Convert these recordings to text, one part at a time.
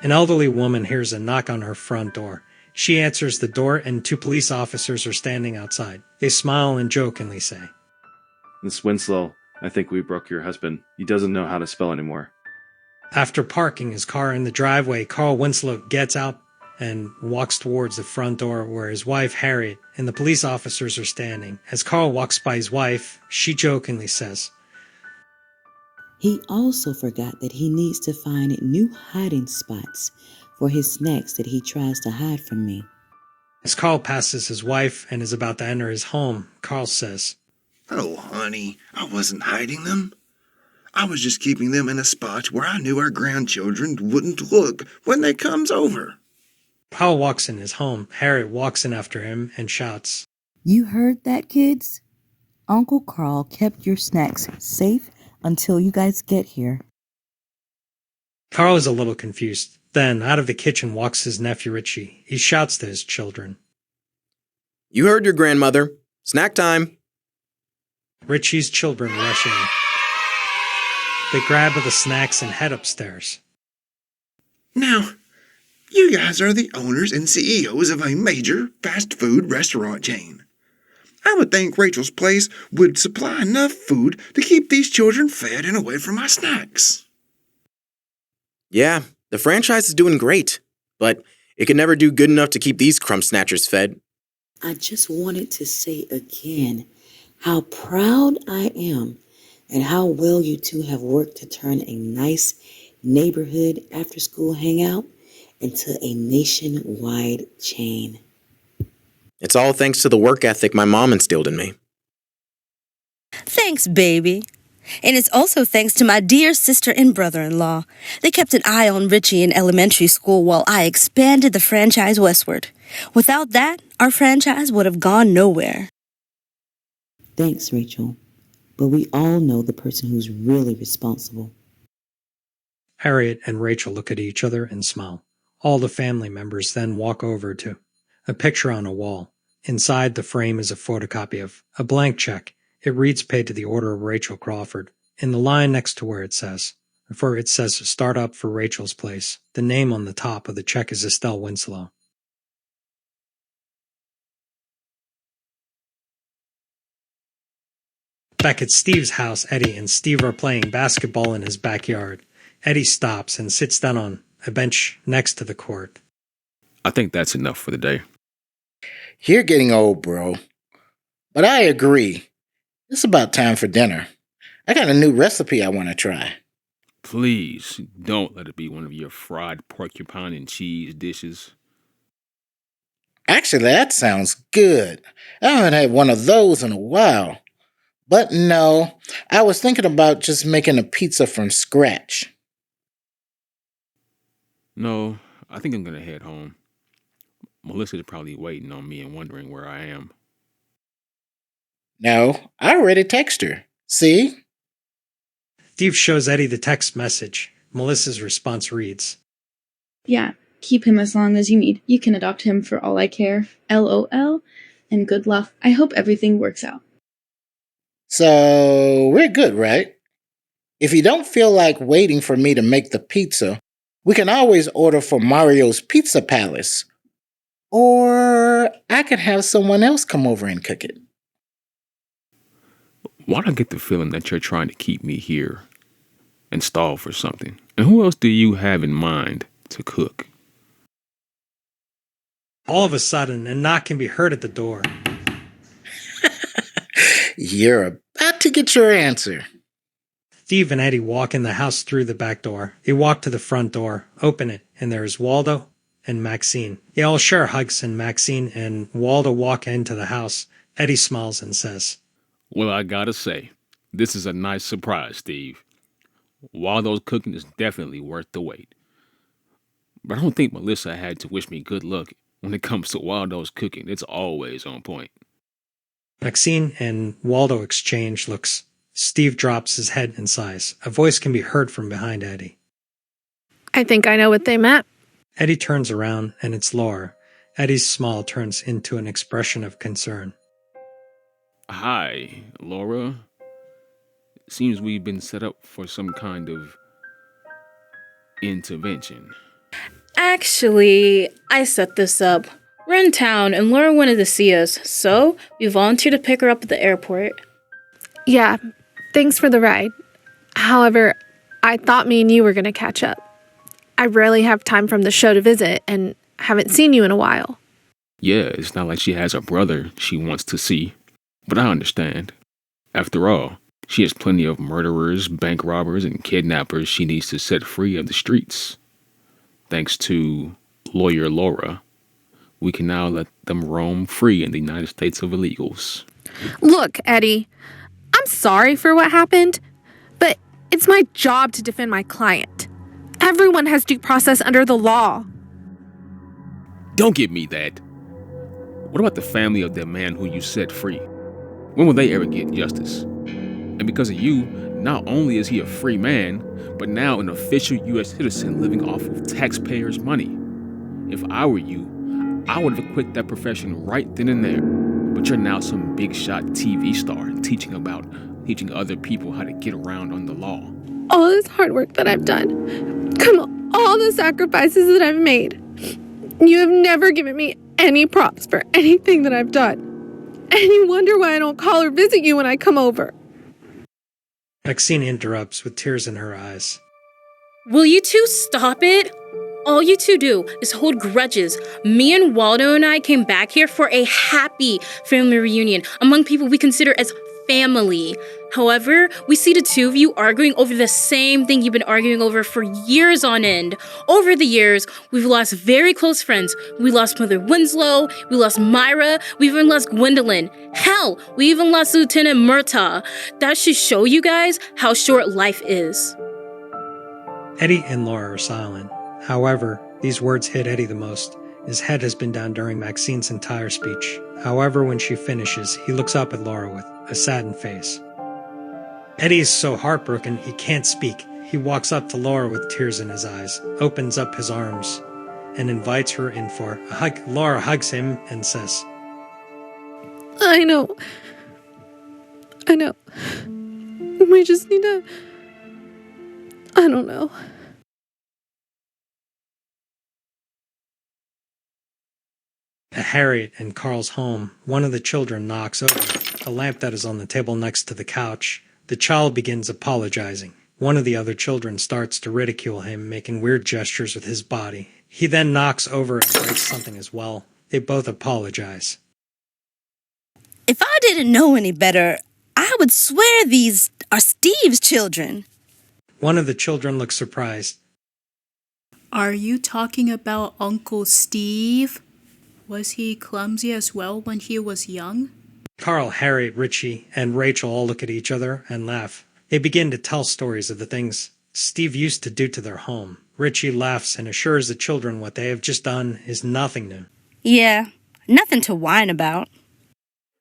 An elderly woman hears a knock on her front door. She answers the door and two police officers are standing outside. They smile and jokingly say, "Miss Winslow, I think we broke your husband. He doesn't know how to spell anymore." After parking his car in the driveway, Carl Winslow gets out and walks towards the front door where his wife, Harriet, and the police officers are standing. As Carl walks by his wife, she jokingly says, He also forgot that he needs to find new hiding spots for his snacks that he tries to hide from me. As Carl passes his wife and is about to enter his home, Carl says, "Oh, honey, I wasn't hiding them. I was just keeping them in a spot where I knew our grandchildren wouldn't look when they comes over." Carl walks in his home. Harriet walks in after him and shouts, You heard that, kids? Uncle Carl kept your snacks safe until you guys get here. Carl is a little confused. Then, out of the kitchen walks his nephew Richie. He shouts to his children, You heard your grandmother. Snack time. Richie's children rush in. They grab the snacks and head upstairs. Now, you guys are the owners and CEOs of a major fast food restaurant chain. I would think Rachel's place would supply enough food to keep these children fed and away from my snacks. Yeah, the franchise is doing great, but it can never do good enough to keep these crumb snatchers fed. I just wanted to say again how proud I am and how well you two have worked to turn a nice neighborhood after-school hangout into a nationwide chain. It's all thanks to the work ethic my mom instilled in me. Thanks, baby. And it's also thanks to my dear sister and brother-in-law. They kept an eye on Richie in elementary school while I expanded the franchise westward. Without that, our franchise would have gone nowhere. Thanks, Rachel. But we all know the person who's really responsible. Harriet and Rachel look at each other and smile. All the family members then walk over to a picture on a wall. Inside the frame is a photocopy of a blank check. It reads paid to the order of Rachel Crawford. In the line next to where it says start up for Rachel's place. The name on the top of the check is Estelle Winslow. Back at Steve's house, Eddie and Steve are playing basketball in his backyard. Eddie stops and sits down on a bench next to the court. I think that's enough for the day. You're getting old, bro. But I agree. It's about time for dinner. I got a new recipe I want to try. Please, don't let it be one of your fried porcupine and cheese dishes. Actually, that sounds good. I haven't had one of those in a while. But no, I was thinking about just making a pizza from scratch. No, I think I'm going to head home. Melissa's probably waiting on me and wondering where I am. No, I already texted her. See? Steve shows Eddie the text message. Melissa's response reads, Yeah, keep him as long as you need. You can adopt him for all I care. LOL. And good luck. I hope everything works out. So, we're good, right? If you don't feel like waiting for me to make the pizza, we can always order from Mario's Pizza Palace. Or I could have someone else come over and cook it. Why do I get the feeling that you're trying to keep me here and stall for something? And who else do you have in mind to cook? All of a sudden, a knock can be heard at the door. You're about to get your answer. Steve and Eddie walk in the house through the back door. They walk to the front door, open it, and there's Waldo and Maxine. They all share hugs, and Maxine and Waldo walk into the house. Eddie smiles and says, Well, I gotta say, this is a nice surprise, Steve. Waldo's cooking is definitely worth the wait. But I don't think Melissa had to wish me good luck when it comes to Waldo's cooking. It's always on point. Maxine and Waldo exchange looks. Steve drops his head and sighs. A voice can be heard from behind Eddie. I think I know what they meant. Eddie turns around, and it's Laura. Eddie's smile turns into an expression of concern. Hi, Laura. Seems we've been set up for some kind of intervention. Actually, I set this up. We're in town and Laura wanted to see us, so we volunteered to pick her up at the airport. Yeah, thanks for the ride. However, I thought me and you were going to catch up. I rarely have time from the show to visit and haven't seen you in a while. Yeah, it's not like she has a brother she wants to see. But I understand. After all, she has plenty of murderers, bank robbers, and kidnappers she needs to set free of the streets. Thanks to Lawyer Laura, we can now let them roam free in the United States of illegals. Look, Eddie, I'm sorry for what happened, but it's my job to defend my client. Everyone has due process under the law. Don't give me that. What about the family of that man who you set free? When will they ever get justice? And because of you, not only is he a free man, but now an official U.S. citizen living off of taxpayers' money. If I were you, I would have quit that profession right then and there. But you're now some big shot TV star teaching other people how to get around on the law. All this hard work that I've done, come on, all the sacrifices that I've made. You have never given me any props for anything that I've done. And you wonder why I don't call or visit you when I come over. Maxine interrupts with tears in her eyes. Will you two stop it? All you two do is hold grudges. Me and Waldo and I came back here for a happy family reunion among people we consider as family. However, we see the two of you arguing over the same thing you've been arguing over for years on end. Over the years, we've lost very close friends. We lost Mother Winslow, we lost Myra, we even lost Gwendolyn. Hell, we even lost Lieutenant Murtaugh. That should show you guys how short life is. Eddie and Laura are silent. However, these words hit Eddie the most. His head has been down during Maxine's entire speech. However, when she finishes, he looks up at Laura with a saddened face. Eddie is so heartbroken he can't speak. He walks up to Laura with tears in his eyes, opens up his arms, and invites her in for a hug. Laura hugs him and says, I know. We just need to... I don't know. At Harriet and Carl's home, one of the children knocks over a lamp that is on the table next to the couch. The child begins apologizing. One of the other children starts to ridicule him, making weird gestures with his body. He then knocks over and breaks something as well. They both apologize. If I didn't know any better, I would swear these are Steve's children. One of the children looks surprised. Are you talking about Uncle Steve? Was he clumsy as well when he was young? Carl, Harriet, Richie, and Rachel all look at each other and laugh. They begin to tell stories of the things Steve used to do to their home. Richie laughs and assures the children what they have just done is nothing new. Yeah, nothing to whine about.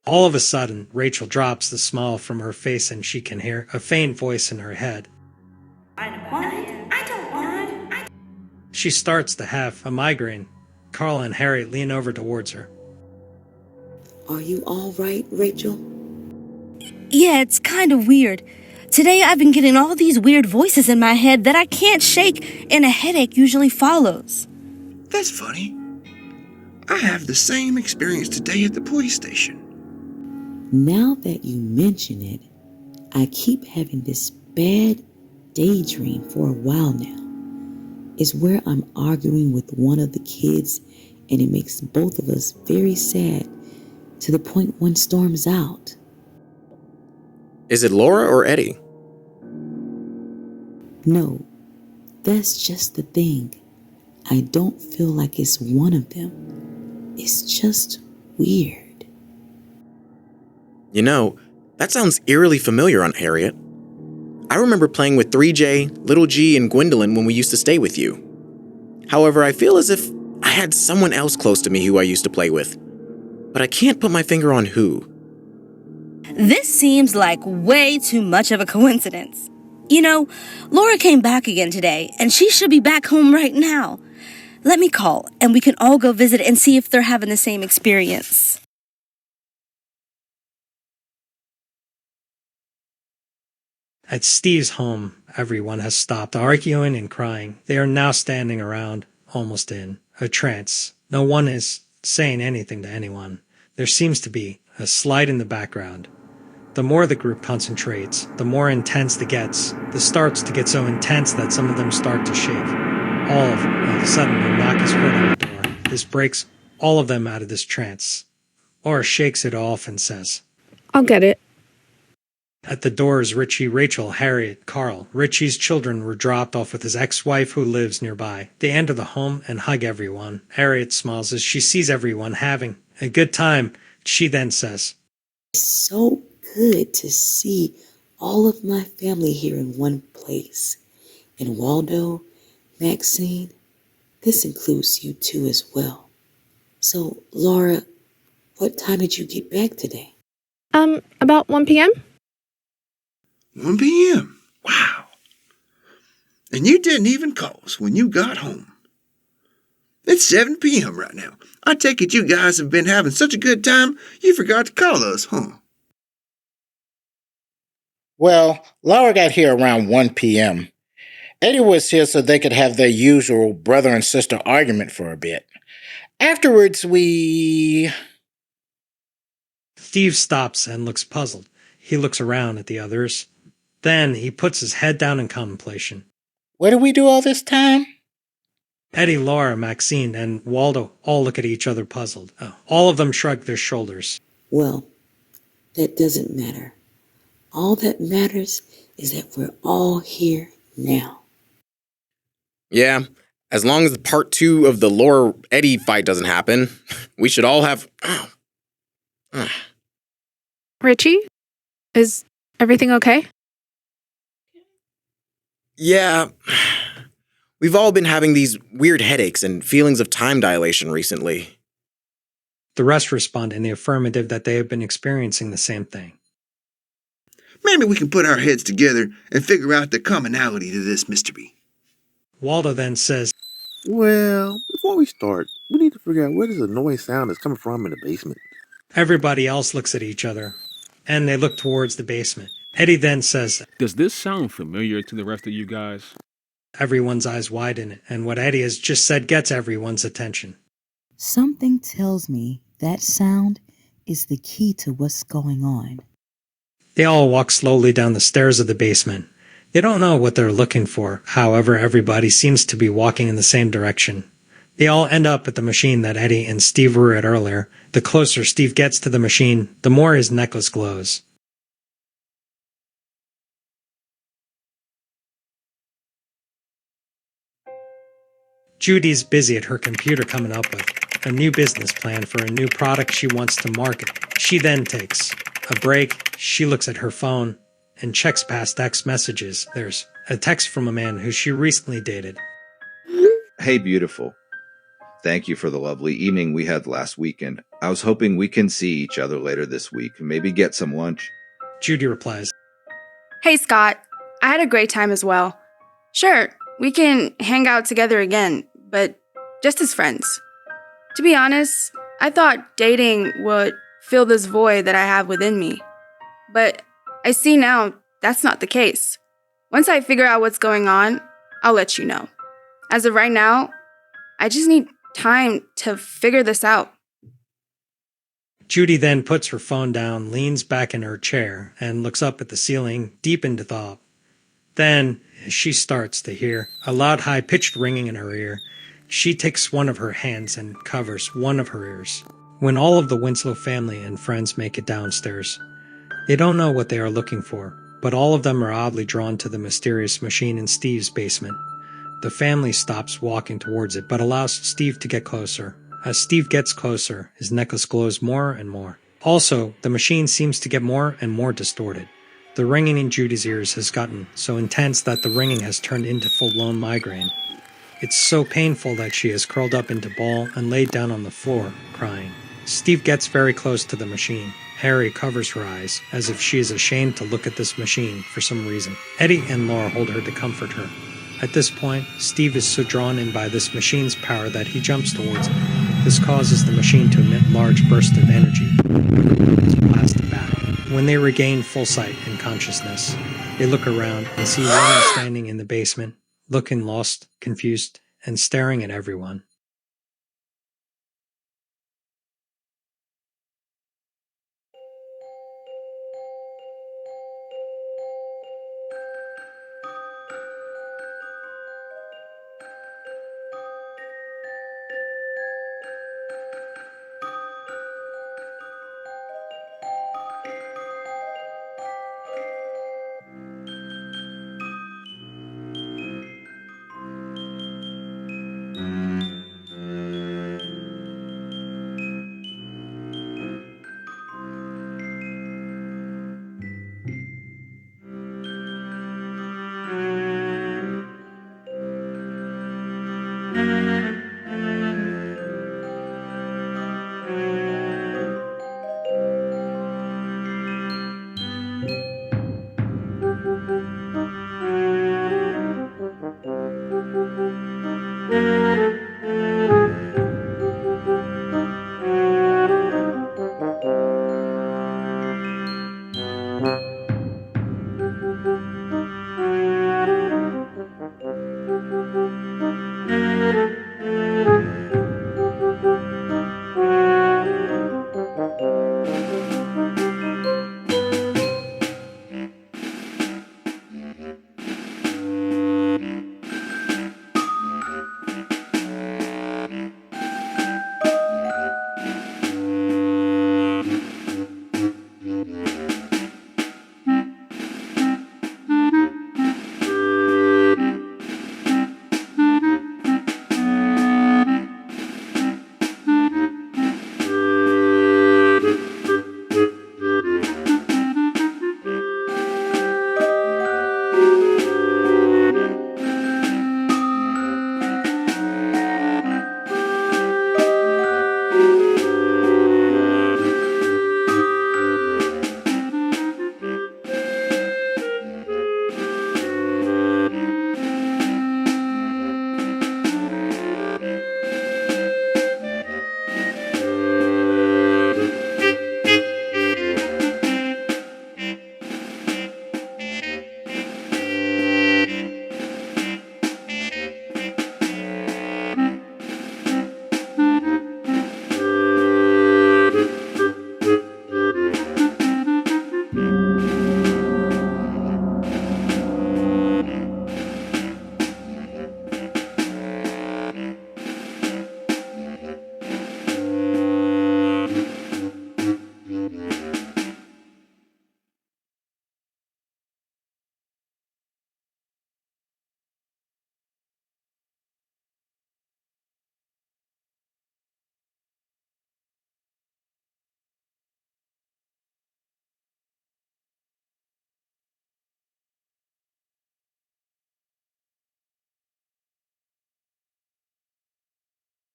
All of a sudden, Rachel drops the smile from her face and she can hear a faint voice in her head. She starts to have a migraine. Carl and Harriet lean over towards her. Are you all right, Rachel? Yeah, it's kind of weird. Today I've been getting all these weird voices in my head that I can't shake, and a headache usually follows. That's funny. I have the same experience today at the police station. Now that you mention it, I keep having this bad daydream for a while now. It's where I'm arguing with one of the kids, and it makes both of us very sad, to the point one storms out. Is it Laura or Eddie? No, that's just the thing. I don't feel like it's one of them. It's just weird. You know, that sounds eerily familiar, Aunt Harriet. I remember playing with 3J, Little G, and Gwendolyn when we used to stay with you. However, I feel as if I had someone else close to me who I used to play with, but I can't put my finger on who. This seems like way too much of a coincidence. You know, Laura came back again today, and she should be back home right now. Let me call, and we can all go visit and see if they're having the same experience. At Steve's home, everyone has stopped arguing and crying. They are now standing around. almost in a trance. No one is saying anything to anyone. There seems to be a slide in the background. The more the group concentrates, the more intense it gets. This starts to get so intense that some of them start to shake. All of a sudden, a knock is heard on the door. This breaks all of them out of this trance. Laura shakes it off and says, I'll get it. At the door is Richie, Rachel, Harriet, Carl. Richie's children were dropped off with his ex-wife who lives nearby. They enter the home and hug everyone. Harriet smiles as she sees everyone having a good time. She then says, It's so good to see all of my family here in one place. And Waldo, Maxine, this includes you too as well. So, Laura, what time did you get back today? About 1 p.m.? 1 p.m. Wow. And you didn't even call us when you got home. It's 7 p.m. right now. I take it you guys have been having such a good time, you forgot to call us, huh? Well, Laura got here around 1 p.m. Eddie was here so they could have their usual brother and sister argument for a bit. Afterwards, Steve stops and looks puzzled. He looks around at the others. Then he puts his head down in contemplation. What did we do all this time? Eddie, Laura, Maxine, and Waldo all look at each other puzzled. All of them shrug their shoulders. Well, that doesn't matter. All that matters is that we're all here now. Yeah, as long as part 2 of the Laura-Eddie fight doesn't happen, we should all have... Richie? Is everything okay? Yeah, we've all been having these weird headaches and feelings of time dilation recently. The rest respond in the affirmative that they have been experiencing the same thing. Maybe we can put our heads together and figure out the commonality to this mystery. Waldo then says, Well, before we start, we need to figure out where this annoying sound is coming from in the basement. Everybody else looks at each other, and they look towards the basement. Eddie then says, Does this sound familiar to the rest of you guys? Everyone's eyes widen, and what Eddie has just said gets everyone's attention. Something tells me that sound is the key to what's going on. They all walk slowly down the stairs of the basement. They don't know what they're looking for. However, everybody seems to be walking in the same direction. They all end up at the machine that Eddie and Steve were at earlier. The closer Steve gets to the machine, the more his necklace glows. Judy's busy at her computer coming up with a new business plan for a new product she wants to market. She then takes a break. She looks at her phone and checks past text messages. There's a text from a man who she recently dated. Hey, beautiful. Thank you for the lovely evening we had last weekend. I was hoping we can see each other later this week and maybe get some lunch. Judy replies, Hey, Scott. I had a great time as well. Sure, we can hang out together again, but just as friends. To be honest, I thought dating would fill this void that I have within me. But I see now that's not the case. Once I figure out what's going on, I'll let you know. As of right now, I just need time to figure this out. Judy then puts her phone down, leans back in her chair, and looks up at the ceiling, deep into thought. Then she starts to hear a loud, high-pitched ringing in her ear. She takes one of her hands and covers one of her ears. When all of the Winslow family and friends make it downstairs, they don't know what they are looking for, but all of them are oddly drawn to the mysterious machine in Steve's basement. The family stops walking towards it, but allows Steve to get closer. As Steve gets closer, his necklace glows more and more. Also, the machine seems to get more and more distorted. The ringing in Judy's ears has gotten so intense that the ringing has turned into full-blown migraine. It's so painful that she is curled up into a ball and laid down on the floor, crying. Steve gets very close to the machine. Harry covers her eyes, as if she is ashamed to look at this machine for some reason. Eddie and Laura hold her to comfort her. At this point, Steve is so drawn in by this machine's power that he jumps towards it. This causes the machine to emit large bursts of energy. It's blasted back. When they regain full sight and consciousness, they look around and see women standing in the basement, looking lost, confused, and staring at everyone.